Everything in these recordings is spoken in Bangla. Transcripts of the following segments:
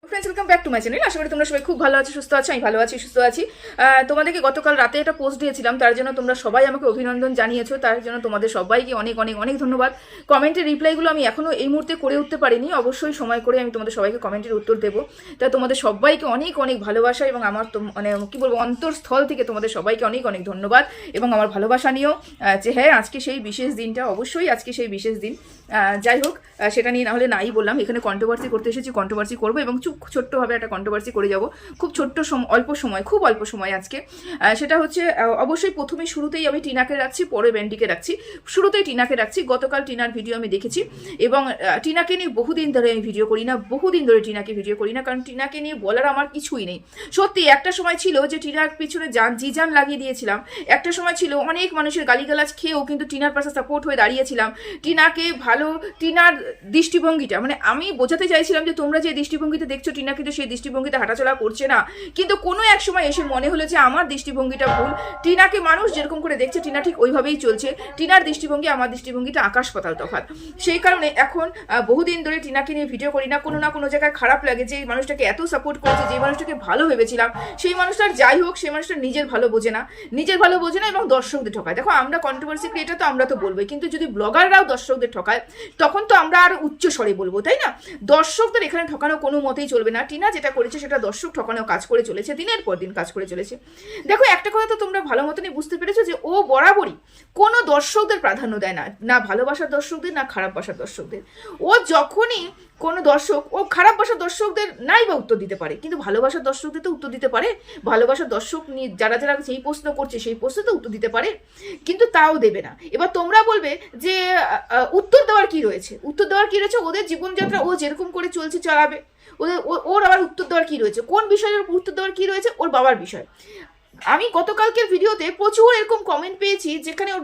Friends, welcome back to my channel. আশা করি তোমরা সবাই খুব ভালো আছো, সুস্থ আছো। আমি ভালো আছি, সুস্থ আছি। তোমাদেরকে গতকাল রাতে একটা পোস্ট দিয়েছিলাম, তার জন্য তোমরা সবাই আমাকে অভিনন্দন জানিয়েছো। তার জন্য তোমাদের সবাইকে অনেক অনেক অনেক ধন্যবাদ। কমেন্টের রিপ্লাইগুলো আমি এখনও এই মুহূর্তে করে উঠতে পারিনি, অবশ্যই সময় করে আমি তোমাদের সবাইকে কমেন্টের উত্তর দেবো। তাই তোমাদের সবাইকে অনেক অনেক ভালোবাসা এবং আমার মানে কী বলবো, অন্তরস্থল থেকে তোমাদের সবাইকে অনেক অনেক ধন্যবাদ এবং আমার ভালোবাসা নিয়েও যে হ্যাঁ, আজকে সেই বিশেষ দিনটা, অবশ্যই আজকে সেই বিশেষ দিন। যাই হোক, সেটা নিয়ে নাহলে নাই বললাম। এখানে কন্ট্রোভার্সি করতে এসেছি, কন্ট্রোভার্সি করবো এবং ছোট্টভাবে একটা কন্ট্রোভার্সি করে যাব। খুব ছোট্ট খুব অল্প সময় আজকে। সেটা হচ্ছে অবশ্যই শুরুতেই আমি টিনাকে রাখছি, পরে ব্যান্ডিকে রাখছি। শুরুতেই টিনাকে রাখছি। গতকাল টিনার ভিডিও আমি দেখেছি এবং টিনাকে নিয়ে বহুদিন ধরে আমি ভিডিও করি না, বহুদিন ধরে টিনাকে ভিডিও করি না, কারণ টিনাকে নিয়ে বলার আমার কিছুই নেই। সত্যি একটা সময় ছিল যে টিনার পিছনে জিজান লাগিয়ে দিয়েছিলাম। একটা সময় ছিল অনেক মানুষের গালিগালাজ খেয়েও কিন্তু টিনার পাশে সাপোর্ট হয়ে দাঁড়িয়েছিলাম। টিনাকে টিনার দৃষ্টিভঙ্গিটা, মানে আমি বোঝাতে চাইছিলাম যে তোমরা যে দৃষ্টিভঙ্গিতে দেখছো টিনা কিন্তু সেই দৃষ্টিভঙ্গিতে হাঁটাচলা করছে না। কিন্তু কোনো এক সময় এসে মনে হলো যে আমার দৃষ্টিভঙ্গিটা ভুল। টিনাকে মানুষ যেরকম করে দেখছে টিনা ঠিক ওইভাবেই চলছে। টিনার দৃষ্টিভঙ্গি আমার দৃষ্টিভঙ্গিটা আকাশ পাতাল তফাৎ। সেই কারণে এখন বহুদিন ধরে টিনাকে নিয়ে ভিডিও করি না। কোনো না কোনো জায়গায় খারাপ লাগে যে এই মানুষটাকে এত সাপোর্ট করেছে, যে মানুষটাকে ভালো ভেবেছিলাম, সেই মানুষটার যাই হোক, সেই মানুষটা নিজের ভালো বোঝে না এবং দর্শকদের ঠকায়। দেখো, আমরা কন্ট্রোভার্সি ক্রিয়েটার তো আমরা তো বলবোই, কিন্তু যদি ব্লগাররাও দর্শকদের ঠকায় তখন তো আমরা আর উচ্চ স্বরে বলবো, তাই না? দর্শকদের এখানে ঠকানো কোনো মতেই চলবে না। টিনা যেটা করেছে সেটা দর্শক ঠকানো কাজ করে চলেছে, দিনের পর দিন কাজ করে চলেছে। দেখো, একটা কথা তো তোমরা ভালো মতনই বুঝতে পেরেছো যে ও বরাবরই কোনো দর্শকদের প্রাধান্য দেয় না, না ভালোবাসার দর্শকদের না খারাপ বাসার দর্শকদের। ও যখনই কোনো দর্শক, ও খারাপ বাসার দর্শকদের নাই বা উত্তর দিতে পারে, কিন্তু ভালোবাসার দর্শকদের তো উত্তর দিতে পারে। ভালোবাসার দর্শক নিয়ে যারা যারা সেই প্রশ্ন করছে সেই প্রশ্নে তো উত্তর দিতে পারে, কিন্তু তাও দেবে না। এবার তোমরা বলবে যে উত্তর দেওয়ার কি রয়েছে? ওদের জীবনযাত্রা ও যেরকম করে চলছে চালাবে, ওর আবার উত্তর দেওয়ার কি রয়েছে? কোন বিষয়ের উত্তর দেওয়ার কি রয়েছে? ওর বাবার বিষয়। আমি গতকালকের ভিডিওতে প্রচুর এরকম কমেন্ট পেয়েছি যেখানে ওর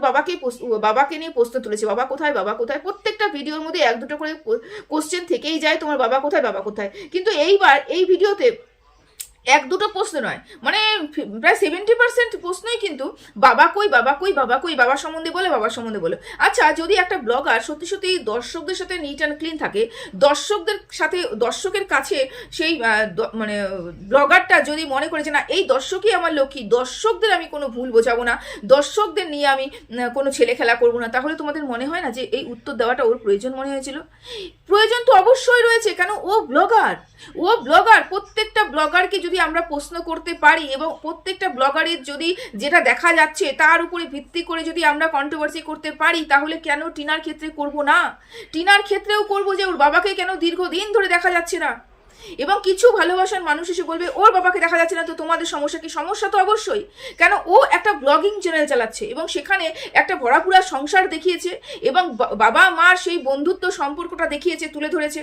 বাবাকে নিয়ে প্রশ্ন তুলেছে, বাবা কোথায়, বাবা কোথায়। প্রত্যেকটা ভিডিওর মধ্যে এক দুটো করে কোশ্চেন থেকেই যায়, তোমার বাবা কোথায়, বাবা কোথায়। কিন্তু এইবার এই ভিডিওতে এক দুটো প্রশ্ন নয়, মানে প্রায় 70% প্রশ্নই কিন্তু বাবা কই, বাবা কই, বাবা কই, বাবা সম্বন্ধে বলে, বাবা সম্বন্ধে বলে। আচ্ছা, যদি একটা ব্লগার সত্যি সত্যি দর্শকদের সাথে নিট অ্যান্ড ক্লিন থাকে, দর্শকের কাছে সেই মানে ব্লগারটা যদি মনে করে যে না, এই দর্শকই আমার লক্ষ্মী, দর্শকদের আমি কোনো ভুল বোঝাবো না, দর্শকদের নিয়ে আমি কোনো ছেলে খেলা করবো না, তাহলে তোমাদের মনে হয় না যে এই উত্তর দেওয়াটা ওর প্রয়োজন মনে হয়েছিল? প্রয়োজন তো অবশ্যই রয়েছে, কেন ও ব্লগার। প্রত্যেকটা ব্লগারকে যদি আমরা প্রশ্ন করতে পারি এবং প্রত্যেকটা ব্লগারের যদি যেটা দেখা যাচ্ছে তার উপরে ভিত্তি করে যদি আমরা কন্ট্রোভার্সি করতে পারি, তাহলে কেন টিনার ক্ষেত্রে করব না? টিনার ক্ষেত্রেও করব যে ওর বাবাকে কেন দীর্ঘদিন ধরে দেখা যাচ্ছে না। এবং কিছু ভালোবাসার মানুষ এসে বলবে ওর বাবাকে দেখা যাচ্ছে না, তো তোমাদের সমস্যা কি? সমস্যা তো অবশ্যই, কেন ও একটা ব্লগিং চ্যানেল চালাচ্ছে এবং সেখানে একটা ভরাপুরা সংসার দেখিয়েছে এবং বাবা মা সেই বন্ধুত্ব সম্পর্কটা দেখিয়েছে, তুলে ধরেছে।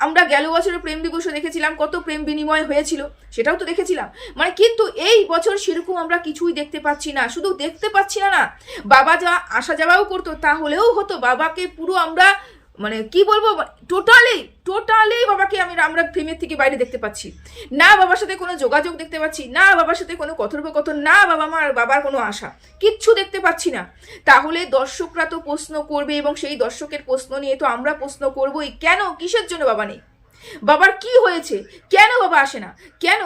আমরা গেল বছরের প্রেম দিবসও দেখেছিলাম, কত প্রেম বিনিময় হয়েছিল, সেটাও তো দেখেছিলাম। মানে কিন্তু এই বছর সেরকম আমরা কিছুই দেখতে পাচ্ছি না। শুধু দেখতে পাচ্ছি না, বাবা যা আসা যাওয়াও করতো তাহলেও হতো, বাবাকে পুরো আমরা মানে কি বলবো, টোটালি বাবাকে আমরা ফ্রেমের থেকে বাইরে দেখতে পাচ্ছি না। বাবার সাথে কোনো যোগাযোগ দেখতে পাচ্ছি না, বাবার সাথে কোনো কথোপকথন না, বাবার কোনো আশা, কিচ্ছু দেখতে পাচ্ছি না। তাহলে দর্শকরা তো প্রশ্ন করবে এবং সেই দর্শকের প্রশ্ন নিয়ে তো আমরা প্রশ্ন করবোই, কেন, কিসের জন্য বাবা নেই, বাবার কি হয়েছে, কেন বাবা আসে না, কেন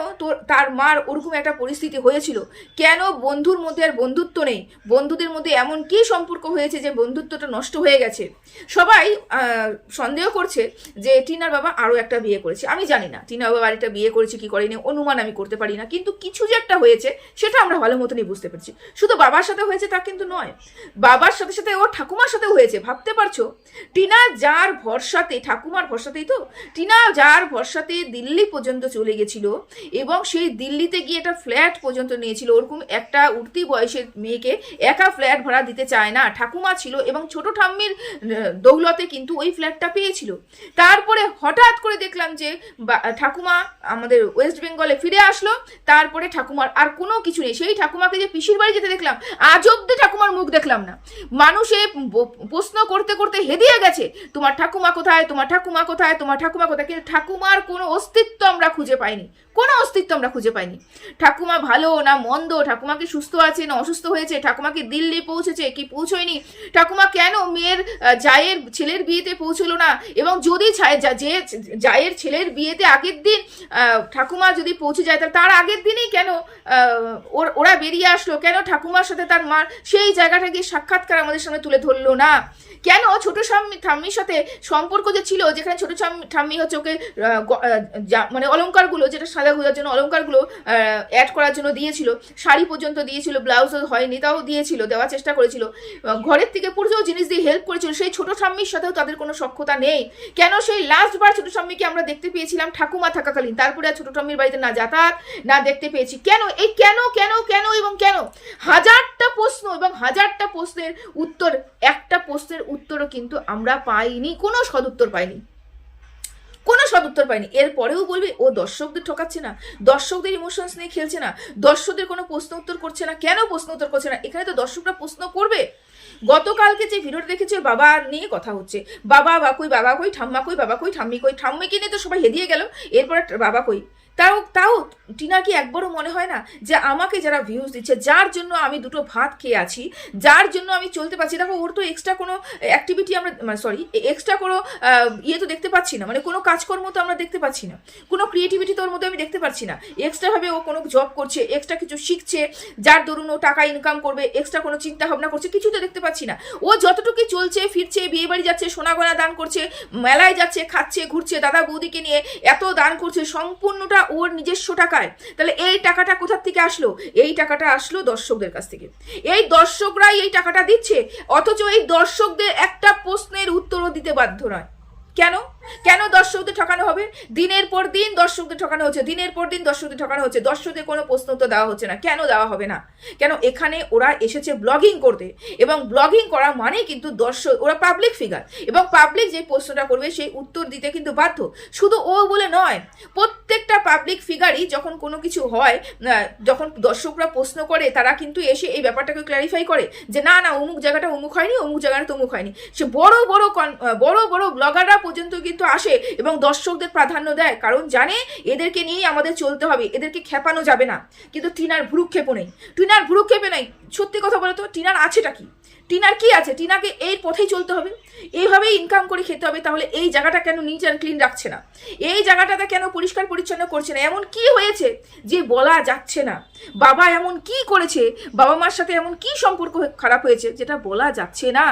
তার মার ওরকম একটা পরিস্থিতি হয়েছিল, কেন বন্ধুর মধ্যে আর বন্ধুত্ব নেই, বন্ধুদের মধ্যে এমন কি সম্পর্ক হয়েছে যে বন্ধুত্বটা নষ্ট হয়ে গেছে। সবাই সন্দেহ করছে যে টিনার বাবা আরও একটা বিয়ে করেছে। আমি জানি না টিনার বাবা আরেকটা বিয়ে করেছে কি করেনি, অনুমান আমি করতে পারি না, কিন্তু কিছু যে একটা হয়েছে সেটা আমরা ভালো মতনই বুঝতে পারছি। শুধু বাবার সাথে হয়েছে তা কিন্তু নয়, বাবার সাথে সাথে ওর ঠাকুমার সাথেও হয়েছে। ভাবতে পারছো, টিনা যার ভরসাতে, ঠাকুমার ভরসাতেই তো টিনা যার ভরসাতে দিল্লি পর্যন্ত চলে গেছিল এবং সেই দিল্লিতে গিয়ে একটা ফ্ল্যাট পর্যন্ত নিয়েছিল। ওরকম একটা উঠতি বয়সের মেয়েকে একা ফ্ল্যাট ভাড়া দিতে চায় না, ঠাকুমা ছিল এবং ছোট ঠাম্মির দৌলতে কিন্তু ওই ফ্ল্যাটটা পেয়েছিল। তারপরে হঠাৎ করে দেখলাম যে ঠাকুমা আমাদের ওয়েস্ট বেঙ্গলে ফিরে আসলো, তারপরে ঠাকুমার আর কোনো কিছু নেই। সেই ঠাকুমাকে যে পিসির বাড়ি যেতে দেখলাম, আজ অব্দি ঠাকুমার মুখ দেখলাম না। মানুষে প্রশ্ন করতে করতে হেদিয়ে গেছে, তোমার ঠাকুমা কোথায়, তোমার ঠাকুমা কোথায়, তোমার ঠাকুমা কোথায়। কিন্তু ঠাকুমার কোনো অস্তিত্ব আমরা খুঁজে পাইনি, কোনো অস্তিত্ব আমরা খুঁজে পাইনি। ঠাকুমা ভালো না মন্দ, ঠাকুমা কি সুস্থ আছে না অসুস্থ হয়েছে, ঠাকুমা কি দিল্লি পৌঁছেছে কি পৌঁছয়নি, ঠাকুমা কেন মেয়ের জায়ের ছেলের বিয়েতে পৌঁছলো না, এবং যদি যে জায়ের ছেলের বিয়েতে আগের দিন ঠাকুমা যদি পৌঁছে যায় তার আগের দিনই কেন ওরা বেরিয়ে আসলো, কেন ঠাকুমার সাথে তার মার সেই জায়গাটা গিয়ে সাক্ষাৎকার আমাদের সামনে তুলে ধরলো না, কেন ছোট ঠাম্মির সাথে সম্পর্ক যে ছিল, যেখানে ছোট ঠাম্মি হচ্ছে ওকে মানে অলংকারগুলো, যেটা সাজা গোজার জন্য অলংকারগুলো অ্যাড করার জন্য দিয়েছিল, শাড়ি পর্যন্ত দিয়েছিল, ব্লাউজও হয়নি তাও দিয়েছিল, দেওয়ার চেষ্টা করেছিল, ঘরের থেকে পুরো জিনিস দিয়ে হেল্প করেছিল, সেই ছোট ঠাম্মির সাথেও তাদের কোনো সখ্যতা নেই। কেন সেই লাস্টবার ছোট ঠাম্মিকে আমরা দেখতে পেয়েছিলাম ঠাকুমা থাকাকালীন, তারপরে আর ছোট ঠাম্মির বাড়িতে না যাতায়াত না দেখতে পেয়েছি, কেন এই কেন কেন কেন এবং কেন? হাজারটা প্রশ্ন এবং হাজারটা প্রশ্নের উত্তর, একটা প্রশ্নের উত্তরও কিন্তু আমরা পাইনি, কোনো সদুত্তর পাইনি, কোনো সদুত্তর পাইনি। এরপরেও বলবে ও দর্শকদের ঠকাচ্ছে না, দর্শকদের ইমোশনস নিয়ে খেলছে না, দর্শকদের কোনো প্রশ্ন উত্তর করছে না। কেন প্রশ্ন উত্তর করছে না? এখানে তো দর্শকরা প্রশ্ন করবে। গতকালকে যে ভিডিওটা দেখেছে বাবা নিয়ে কথা হচ্ছে, বাবা কই ঠাম্মা কই, বাবা কই ঠাম্মি কই, ঠাম্মিকে নিয়ে তো সবাই হেদিয়ে গেল, এরপরে বাবা কই। তাও টিনার কি একবারও মনে হয় না যে আমাকে যারা ভিউজ দিচ্ছে, যার জন্য আমি দুটো ভাত খেয়ে আছি, যার জন্য আমি চলতে পারছি, দেখো ওর তো এক্সট্রা কোনো অ্যাক্টিভিটি আমরা এক্সট্রা কোনো ইয়ে তো দেখতে পাচ্ছি না, মানে কোনো কাজকর্ম তো আমরা দেখতে পাচ্ছি না, কোনো ক্রিয়েটিভিটি তো ওর মধ্যে আমি দেখতে পাচ্ছি না, এক্সট্রাভাবে ও কোনো জব করছে, এক্সট্রা কিছু শিখছে, যার দরুন ও টাকা ইনকাম করবে, এক্সট্রা কোনো চিন্তা ভাবনা করছে, কিছু তো দেখতে পাচ্ছি না। ও যতটুকু চলছে ফিরছে, বিয়ে বাড়ি যাচ্ছে, সোনা গয়না দান করছে, মেলায় যাচ্ছে, খাচ্ছে, ঘুরছে, দাদা বৌদিকে নিয়ে এত দান করছে, সম্পূর্ণটা ওর নিজস্ব টাকায়। তাহলে এই টাকাটা কোথা থেকে আসলো? এই টাকাটা আসলো দর্শকদের কাছ থেকে, এই দর্শকরাই এই টাকাটা দিচ্ছে, অথচ এই দর্শকদের একটা প্রশ্নের উত্তরও দিতে বাধ্য নয়। কেন কেন দর্শকদের ঠকানো হবে? দিনের পর দিন দর্শকদের ঠকানো হচ্ছে, দিনের পর দিন দর্শকদের ঠকানো হচ্ছে, দর্শকদের কোনো প্রশ্ন উত্তর দেওয়া হচ্ছে না। কেন দেওয়া হবে না? কেন? এখানে ওরা এসেছে ব্লগিং করতে, এবং ব্লগিং করা মানে কিন্তু দর্শক, ওরা পাবলিক ফিগার, এবং পাবলিক যে প্রশ্নটা করবে সেই উত্তর দিতে কিন্তু বাধ্য। শুধু ও বলে নয়, প্রত্যেকটা পাবলিক ফিগারই যখন কোনো কিছু হয়, যখন দর্শকরা প্রশ্ন করে, তারা কিন্তু এসে এই ব্যাপারটাকে ক্ল্যারিফাই করে যে না না অমুক জায়গাটা অমুক হয়নি, অমুক জায়গাটা তমুক হয়নি। সে বড় বড় ব্লগাররা পর্যন্ত কিন্তু আসে এবং দর্শকদের প্রাধান্য দেয়, কারণ জানে এদেরকে নিয়েই আমাদের চলতে হবে, এদেরকে খেপানো যাবে না। কিন্তু টিনার ভ্রুক্ষেপও নেই, টিনার ভ্রুক্ষেপে নেই। সত্যি কথা বলো তো, টিনার আছেটা কি? টিনার কি আছে? টিনাকে এই পথেই চলতে হবে, এইভাবেই ইনকাম করে খেতে হবে। তাহলে এই জায়গাটা কেন নিট অ্যান্ড ক্লিন রাখছে না? এই জায়গাটাতে কেন পরিষ্কার পরিচ্ছন্ন করছে না? এমন কি হয়েছে যে বলা যাচ্ছে না? বাবা এমন কি করেছে, বাবা মার সাথে এমন কি সম্পর্ক খারাপ হয়েছে যেটা বলা যাচ্ছে না?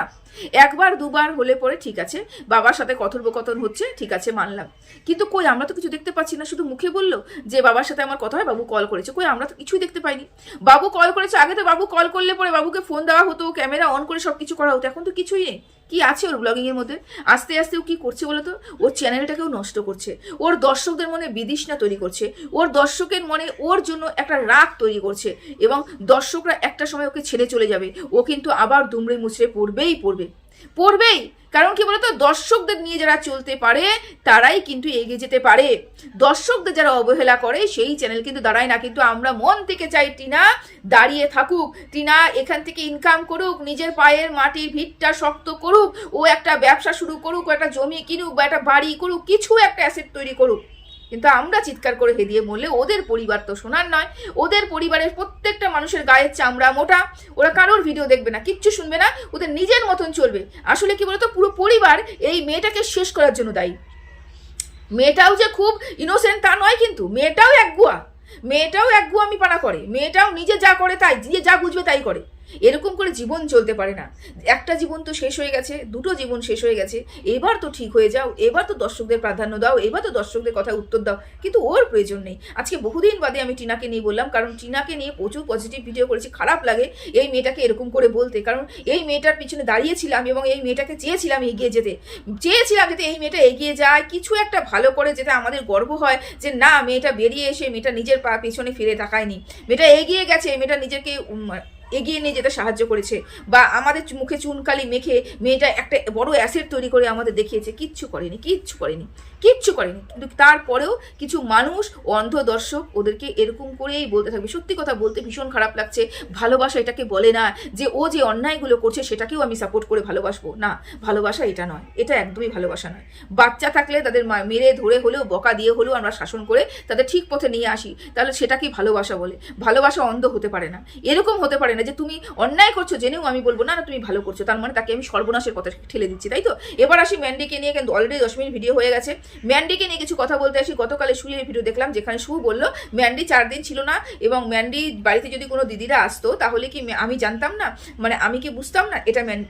একবার দুবার হলে পরে ঠিক আছে, বাবার সাথে কথোপকথন হচ্ছে, ঠিক আছে মানলাম, কিন্তু কই আমরা তো কিছু দেখতে পাচ্ছি না। শুধু মুখে বললো যে বাবার সাথে আমার কথা হয়, বাবু কল করেছে, কই আমরা তো কিছুই দেখতে পাইনি। বাবু কল করেছে, আগে তো বাবু কল করলে পরে বাবুকে ফোন দেওয়া হতো, ক্যামেরা অন করে সব কিছু করা হতো, এখন তো কিছুই নেই। কি আছে ওর ব্লগিং এর মধ্যে? আস্তে আস্তে ও কি করছে বলো তো? ওর চ্যানেলটাকেও নষ্ট করছে, ওর দর্শকদের মনে বিতৃষ্ণা তৈরি করছে, ওর দর্শকের মনে ওর জন্য একটা রাগ তৈরি করছে, এবং দর্শকরা একটা সময় ওকে ছেড়ে চলে যাবে, ও কিন্তু আবার দুমড়ে মুচড়ে পড়বেই। কারণ কি বলতো, দর্শকদের নিয়ে যারা চলতে পারে তারাই কিন্তু এগিয়ে যেতে পারে। দর্শকদের যারা অবহেলা করে সেই চ্যানেল কিন্তু দাঁড়ায় না। কিন্তু আমরা মন থেকে চাই টিনা দাঁড়িয়ে থাকুক, টিনা এখান থেকে ইনকাম করুক, নিজের পায়ের মাটির ভিতটা শক্ত করুক, ও একটা ব্যবসা শুরু করুক, ও একটা জমি কিনুক বা একটা বাড়ি করুক, কিছু একটা অ্যাসেট তৈরি করুক। কিন্তু আমরা চিৎকার করে হেদিয়ে মরলে ওদের পরিবার তো শোনার নয়। ওদের পরিবারের প্রত্যেকটা মানুষের গায়ের চামড়া মোটা, ওরা কারোর ভিডিও দেখবে না, কিচ্ছু শুনবে না, ওদের নিজের মতন চলবে। আসলে কি বলতো, পুরো পরিবার এই মেয়েটাকে শেষ করার জন্য দায়ী। মেয়েটাও যে খুব ইনোসেন্ট তা নয়, কিন্তু মেয়েটাও একগুয়ামি পানা করে, মেয়েটাও নিজে যা করে তাই, নিজে যা বুঝবে তাই করে। এরকম করে জীবন চলতে পারে না। একটা জীবন তো শেষ হয়ে গেছে, দুটো জীবন শেষ হয়ে গেছে, এবার তো ঠিক হয়ে যাও, এবার তো দর্শকদের প্রাধান্য দাও, এবার তো দর্শকদের কথা উত্তর দাও। কিন্তু ওর প্রয়োজন নেই। আজকে বহুদিন বাদে আমি টিনাকে নিয়ে বললাম, কারণ টিনাকে নিয়ে প্রচুর পজিটিভ ভিডিও করেছি। খারাপ লাগে এই মেয়েটাকে এরকম করে বলতে, কারণ এই মেয়েটার পিছনে দাঁড়িয়েছিলাম এবং এই মেয়েটাকে চেয়েছিলাম এগিয়ে যেতে, এই মেয়েটা এগিয়ে যায়, কিছু একটা ভালো করে যেতে আমাদের গর্ব হয় যে না, মেয়েটা বেরিয়ে এসে মেয়েটা নিজের পা পিছনে ফিরে তাকায়নি, মেয়েটা এগিয়ে গেছে, মেয়েটা নিজেকে এগিয়ে নিয়ে যেতে সাহায্য করেছে, বা আমাদের মুখে চুনকালি মেখে মেয়েটা একটা বড় অ্যাসেট তৈরি করে আমাদের দেখিয়েছে, কিচ্ছু করেনি। কিন্তু তারপরেও কিছু মানুষ অন্ধ দর্শক ওদেরকে এরকম করেই বলতে থাকবে। সত্যি কথা বলতে ভীষণ খারাপ লাগছে। ভালোবাসা এটাকে বলে না যে ও যে অন্যায়গুলো করছে সেটাকেও আমি সাপোর্ট করে ভালোবাসবো, না, ভালোবাসা এটা নয়, এটা একদমই ভালোবাসা নয়। বাচ্চা থাকলে তাদের মেরে ধরে হলেও বকা দিয়ে হলেও আমরা শাসন করে তাদের ঠিক পথে নিয়ে আসি, তাহলে সেটাকেই ভালোবাসা বলে। ভালোবাসা অন্ধ হতে পারে না, এরকম হতে পারে না যে তুমি অন্যায় করছো জেনেও আমি বলবো না না তুমি ভালো করছো, তার মানে তাকে আমি সর্বনাশের পথে ঠেলে দিচ্ছি, তাই তো? এবার আসি ম্যান্ডিকে নিয়ে, কিন্তু অলরেডি 10 মিনিট ভিডিও হয়ে গেছে। ম্যান্ডিকে নিয়ে কিছু কথা বলতে আসি। গতকালে শুয়ের ভিডিও দেখলাম যেখানে শু বললো ম্যান্ডি 4 দিন ছিল না, এবং ম্যান্ডি বাড়িতে যদি কোনো দিদিরা আসতো তাহলে কি আমি জানতাম না, মানে আমি কি বুঝতাম না,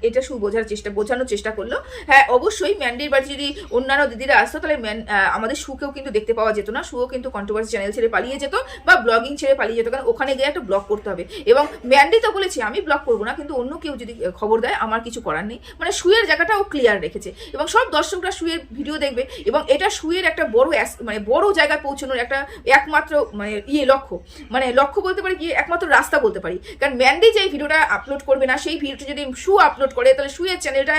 এটা শু বোঝানোর চেষ্টা করলো। হ্যাঁ অবশ্যই ম্যান্ডির বাড়িতে যদি অন্যান্য দিদিরা আসতো তাহলে আমাদের শুকেও কিন্তু দেখতে পাওয়া যেত না, শুও কিন্তু কন্ট্রোভার্সি চ্যানেল ছেড়ে পালিয়ে যেত বা ব্লগিং ছেড়ে পালিয়ে যেত, কারণ ওখানে গিয়ে একটা ব্লগ করতে হবে। এবং ম্যান্ডি তো বলেছে আমি ব্লগ করবো না, কিন্তু অন্য কেউ যদি খবর দেয় আমার কিছু করার নেই, মানে শুয়ের জায়গাটা ও ক্লিয়ার রেখেছে। এবং সব দর্শকরা শুয়ের ভিডিও দেখবে, এবং এটা শুয়ের একটা বড় জায়গায় পৌঁছানোর একটা একমাত্র লক্ষ্য বলতে পারি, কি একমাত্র রাস্তা বলতে পারি। কারণ ম্যান্ডি যে ভিডিওটা আপলোড করবে না, সেই ভিডিওটা যদি শু আপলোড করে তাহলে শুয়ের চ্যানেলটা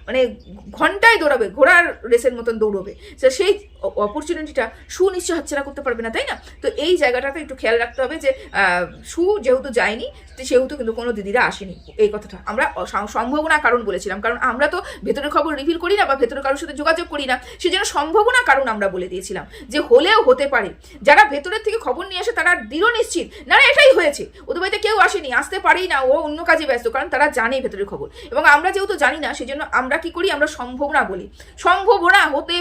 মানে ঘন্টায় দৌড়াবে, ঘোড়ার রেসের মতন দৌড়বে, সেই অপরচুনিটিটা শু নিশ্চয় হাতছাড়া করতে পারবে না, তাই না? তো এই জায়গাটাতে একটু খেয়াল রাখতে হবে যে শু যেহেতু যায়নি সেহেতু কিন্তু কোনো দিদিরা আসেনি, এই কথাটা আমরা সম্ভাবনা কারণ বলেছিলাম, কারণ আমরা তো ভেতরের খবর রিভিল করি না বা ভেতরের কারোর সাথে যোগাযোগ করি না, সেজন্য সম্ভাবনা কারণ আমরা বলে দিয়েছিলাম যে হলেও হতে পারে। যারা ভেতরের থেকে খবর নিয়ে আসে তারা দৃঢ় নিশ্চিত না এটাই হয়েছে, ওদের বাড়িতে কেউ আসেনি, আসতে পারেই না, ও অন্য কাজে ব্যস্ত, কারণ তারা জানে ভেতরের খবর। এবং আমরা যেহেতু জানি না সেজন্য আমরা কি করি, আমরা সম্ভাবনা বলি, সম্ভাবনা হতে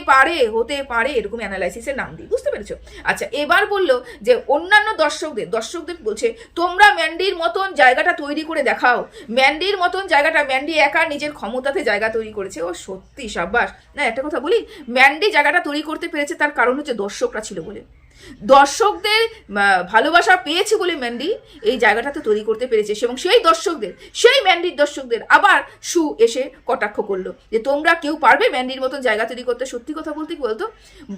পারে এরকম অ্যানালাইসিসের নাম দিই, বুঝতে পেরেছো? আচ্ছা, এবার বললো যে অন্যান্য দর্শকদের বলছে তোমরা ম্যান্ডির মতন জায়গাটা তৈরি করে দেখাও, ম্যান্ডির মতন জায়গাটা, ম্যান্ডি একা নিজের ক্ষমতাতে জায়গা তৈরি করেছে, ও সত্যি সাব্বাস। না একটা কথা বলি, ম্যান্ডি জায়গাটা তৈরি করতে পেরেছে তার কারণ হচ্ছে দর্শকরা ছিল বলে, দর্শকদের ভালোবাসা পেয়েছে বলে ম্যান্ডি এই জায়গাটাতে তৈরি করতে পেরেছে। এবং সেই ম্যান্ডির দর্শকদের আবার শু এসে কটাক্ষ করলো যে তোমরা কেউ পারবে ম্যান্ডির মতন জায়গা তৈরি করতে। সত্যি কথা বলতে কি বলতো,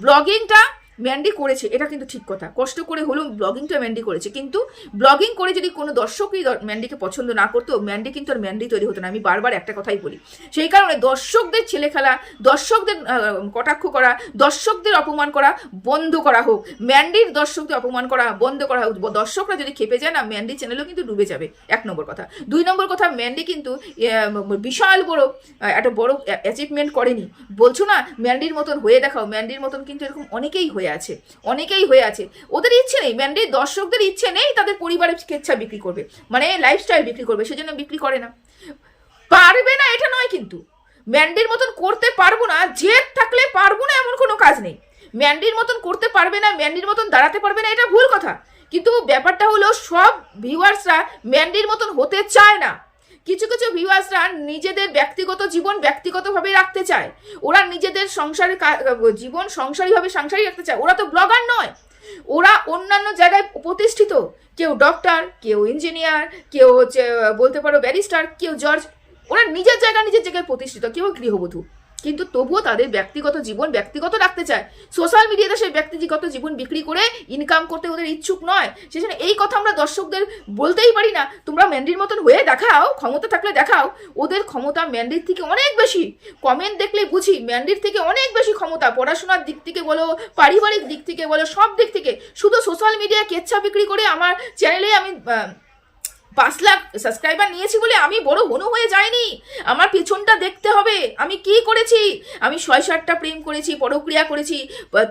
ব্লগিংটা ম্যান্ডি করেছে, এটা কিন্তু ঠিক কথা, কষ্ট করে হলেও ব্লগিংটা ম্যান্ডি করেছে, কিন্তু ব্লগিং করে যদি কোনো দর্শকই ম্যান্ডিকে পছন্দ না করতো, ম্যান্ডি কিন্তু আর ম্যান্ডি তৈরি হতো না। আমি বারবার একটা কথাই বলি, সেই কারণে দর্শকদের ছেলে খেলা, দর্শকদের কটাক্ষ করা, দর্শকদের অপমান করা বন্ধ করা হোক, ম্যান্ডির দর্শকদের অপমান করা বন্ধ করা হোক। দর্শকরা যদি খেপে যায় না, ম্যান্ডি চ্যানেলও কিন্তু ডুবে যাবে, 1 নম্বর কথা। 2 নম্বর কথা, ম্যান্ডি কিন্তু বিশাল একটা বড় অ্যাচিভমেন্ট করেনি, বলছো না ম্যান্ডির মতন হয়ে দেখাও, ম্যান্ডির মতন কিন্তু এরকম অনেকেই হয়ে আছে, ওদের ইচ্ছে নেই, ম্যান্ডির দর্শকদের ইচ্ছে নেই তাদের পরিবারের কেচ্ছা বিক্রি করবে, মানে লাইফস্টাইল বিক্রি করবে, সেজন্য বিক্রি করে না। পারবে না এটা নয়, কিন্তু ম্যান্ডির মতন করতে পারবো না, জেদ থাকলে পারবো না এমন কোনো কাজ নেই। ম্যান্ডির মতন করতে পারবে না, ম্যান্ডির মতন দাঁড়াতে পারবে না, এটা ভুল কথা। কিন্তু ব্যাপারটা হলো সব ভিউয়ার্সরা ম্যান্ডির মতন হতে চায় না। কিছু ভিউয়ার্সরা নিজেদের ব্যক্তিগত জীবন ব্যক্তিগতভাবে রাখতে চায়, ওরা নিজেদের জীবন সংসারীভাবে রাখতে চায়। ওরা তো ব্লগার নয়, ওরা অন্যান্য জায়গায় প্রতিষ্ঠিত, কেউ ডক্টর, কেউ ইঞ্জিনিয়ার, কেউ হচ্ছে বলতে পারো ব্যারিস্টার, কেউ জজ, ওরা নিজের জায়গায় প্রতিষ্ঠিত, কেউ গৃহবধূ, কিন্তু তবুও তাদের ব্যক্তিগত জীবন ব্যক্তিগত রাখতে চায়। সোশ্যাল মিডিয়াতে সেই ব্যক্তিগত জীবন বিক্রি করে ইনকাম করতে ওদের ইচ্ছুক নয়। সেজন্য এই কথা আমরা দর্শকদের বলতেই পারি না, তোমরা ম্যান্ডির মতন হয়ে দেখাও, ক্ষমতা থাকলে দেখাও। ওদের ক্ষমতা ম্যান্ডির থেকে অনেক বেশি, কমেন্ট দেখলে বুঝি ম্যান্ডির থেকে অনেক বেশি ক্ষমতা, পড়াশোনার দিক থেকে বলো, পারিবারিক দিক থেকে বলো, সব দিক থেকে। শুধু সোশ্যাল মিডিয়া কেচ্ছা বিক্রি করে আমার চ্যানেলে আমি 5 লাখ সাবস্ক্রাইবার নিয়েছি বলে আমি বড় হনু হয়ে যাইনি। আমার পেছনটা দেখতে হবে, আমি কি করেছি। আমি 6-7টা প্রেম করেছি, পরক্রিয়া করেছি,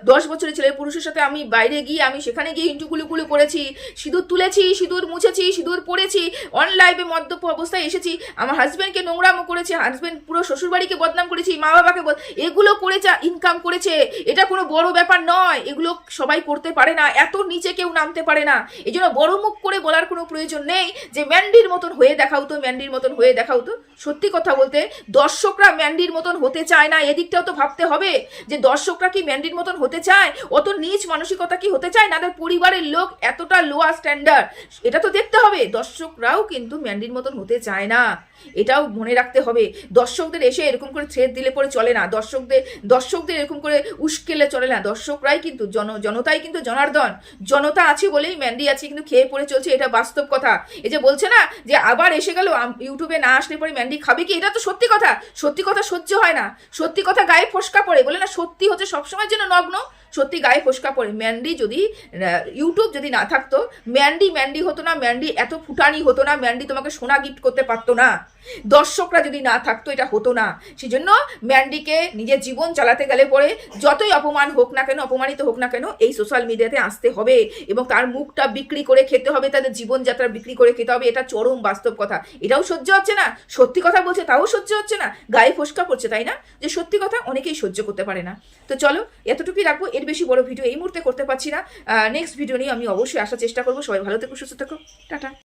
10 বছরের ছেলে পুরুষের সাথে আমি বাইরে গিয়ে, আমি সেখানে গিয়ে ইন্টুকুলুকুলু করেছি, সিঁদুর তুলেছি, সিঁদুর মুছেছি, সিঁদুর পরেছি, অন লাইভে মদ্যপ অবস্থায় এসেছি, আমার হাজব্যান্ডকে নোংরামো করেছি, হাজব্যান্ড পুরো শ্বশুরবাড়িকে বদনাম করেছি, মা বাবাকে এগুলো করেছে, ইনকাম করেছে। এটা কোনো বড় ব্যাপার নয়, এগুলো সবাই করতে পারে না, এত নিচে কেউ নামতে পারে না। এই জন্য বড় মুখ করে বলার কোনো প্রয়োজন নেই যে ম্যান্ডির মতন হয়ে দেখাও তো। সত্যি কথা বলতে দর্শকরা ম্যান্ডির মতন হতে চায় না, এদিকটাও তো ভাবতে হবে যে দর্শকরা কি ম্যান্ডির মতন হতে চায়, অত নিচ মানসিকতা কি হতে চায়, নাদের পরিবারের লোক এতটা লোয়ার স্ট্যান্ডার্ড, এটা তো দেখতে হবে। দর্শকরাও কিন্তু ম্যান্ডির মতন হতে চায় না, এটাও মনে রাখতে হবে। দর্শকদের এসে এরকম করে থ্রেড দিলে পরে চলে না, দর্শকদের এরকম করে উস্কেলে চলে না। দর্শকরাই কিন্তু জনতাই কিন্তু জনার্দন, জনতা আছে বলেই ম্যান্ডি আছে, কিন্তু খেয়ে পড়ে চলছে, এটা বাস্তব কথা। এই যে বলছে না যে আবার এসে গেল ইউটিউবে না আসলে পরে ম্যান্ডি খাবে কি, এটা তো সত্যি কথা। সত্যি কথা সহ্য হয় না, সত্যি কথা গায়ে ফোসকা পড়ে, বলে না সত্যি হচ্ছে সবসময় যেন নগ্ন, সত্যি গায়ে ফোসকা পড়ে। ম্যান্ডি যদি ইউটিউব যদি না থাকতো, ম্যান্ডি হতো না, ম্যান্ডি এত ফুটানি হতো না, ম্যান্ডি তোমাকে সোনা গিফট করতে পারতো না, দর্শকরা যদি না থাকতো এটা হতো না। সেই জন্য ম্যান্ডিকে নিজের জীবন চালাতে গেলে পরে যতই অপমান হোক না কেন, অপমানিত হোক না কেন, এই সোশ্যাল মিডিয়াতে আসতে হবে এবং তার মুখটা বিক্রি করে খেতে হবে, তাদের জীবনযাত্রা বিক্রি করে খেতে হবে। এটা চরম বাস্তব কথা। এটাও সহ্য হচ্ছে না, সত্যি কথা বলছে তাও সহ্য হচ্ছে না, গায়ে ফোসকা পড়ছে, তাই না? যে সত্যি কথা অনেকেই সহ্য করতে পারে না। তো চলো এতটুকুই রাখবো, এর বেশি বড় ভিডিও এই মুহূর্তে করতে পারছি না। নেক্সট ভিডিও নিয়ে আমি অবশ্যই আসার চেষ্টা করবো। সবাই ভালো থেকো, সুস্থ থেকো, টাটা।